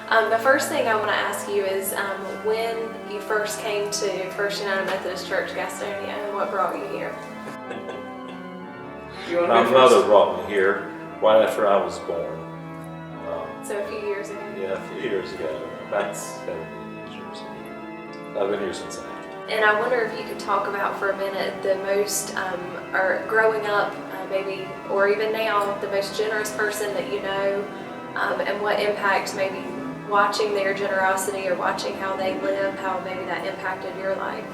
The first thing I want to ask you is when you first came to First United Methodist Church, Gastonia, and what brought you here? My mother brought me here right after I was born. So a few years ago? Yeah, a few years ago, about 7 years. I've been here since then. And I wonder if you could talk about for a minute the most, or growing up maybe, or even now, the most generous person that you know, and what impact maybe watching their generosity or watching how they live, how maybe that impacted your life.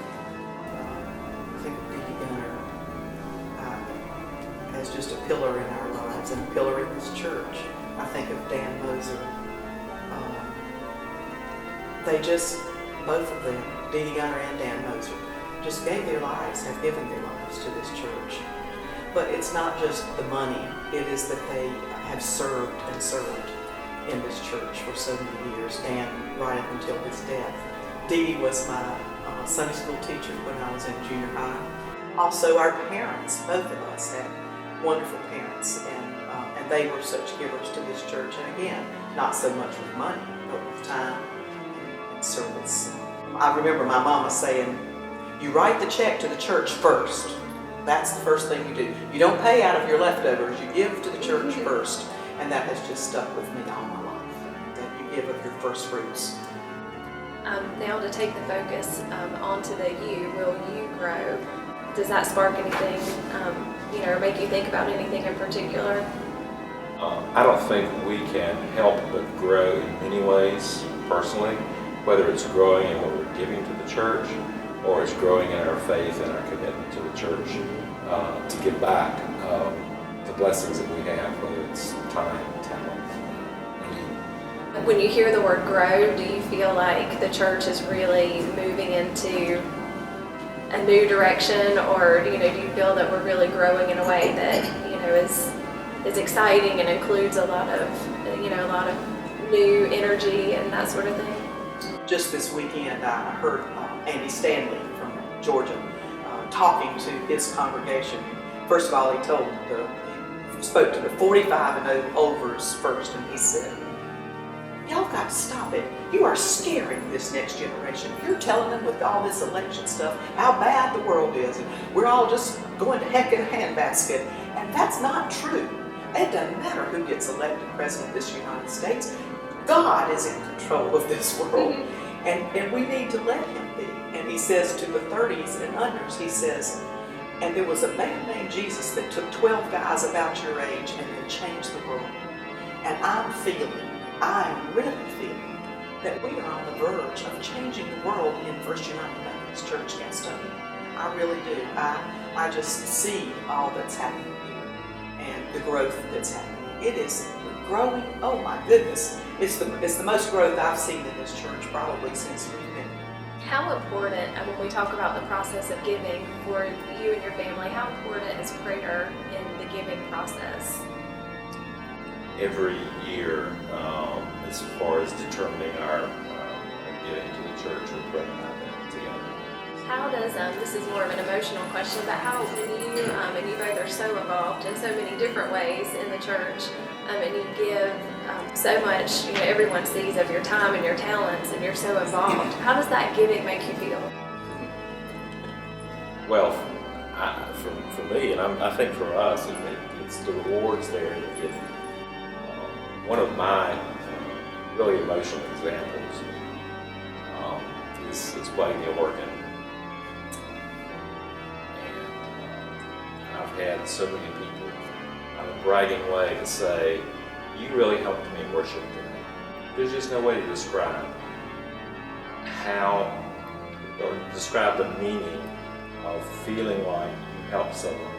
I think of Dee Gunner as just a pillar in our lives and a pillar in this church. I think of Dan Moser. They just, both of them, Dee Gunner and Dan Moser, just gave their lives, have given their lives to this church. But it's not just the money, it is that they have served and served in this church for so many years, Dan right up until his death. Dee was my Sunday school teacher when I was in junior high. Also our parents, both of us had wonderful parents, and they were such givers to this church. And again, not so much with money, but with time and service. I remember my mama saying, you write the check to the church first. That's the first thing you do. You don't pay out of your leftovers, you give to the church first. And that has just stuck with me all my life, that you give of your first fruits. Now to take the focus onto the you, will you grow? Does that spark anything, or make you think about anything in particular? I don't think we can help but grow in many ways, personally, whether it's growing in what we're giving to the church, or it's growing in our faith and our commitment to the church to give back the blessings that we have, whether it's time, talent. When you hear the word grow, do you feel like the church is really moving into a new direction, or do you feel that we're really growing in a way that is exciting and includes a lot of new energy and that sort of thing? Just this weekend, I heard Andy Stanley from Georgia talking to his congregation. First of all, he spoke to the 45 and overs first, and he said, y'all got to stop it. You are scaring this next generation. You're telling them with all this election stuff how bad the world is, and we're all just going to heck in a handbasket. And that's not true. It doesn't matter who gets elected president of this United States. God is in control of this world, and we need to let him be. And he says to the 30s and unders, he says, and there was a man named Jesus that took 12 guys about your age and then changed the world. And I'm really feeling that we are on the verge of changing the world in First United Methodist Church, Gastonia. I really do. I just see all that's happening here and the growth that's happening. It is growing. Oh my goodness. It's the most growth I've seen in this church probably since we've been. How important, when we talk about the process of giving for you and your family, how important is prayer in the giving process? Every year, as far as determining our giving to the church, we're praying about that together. How does, this is more of an emotional question, but how, when you, and you both are so involved in so many different ways in the church, and you give so much, everyone sees of your time and your talents, and you're so involved, how does that giving make you feel? Well, for me, and I think for us, it's the rewards there that give. One of my really emotional examples is playing the organ. And I've had so many people in a bragging way to say, you really helped me worship today. There's just no way to describe how, or describe the meaning of feeling like you helped someone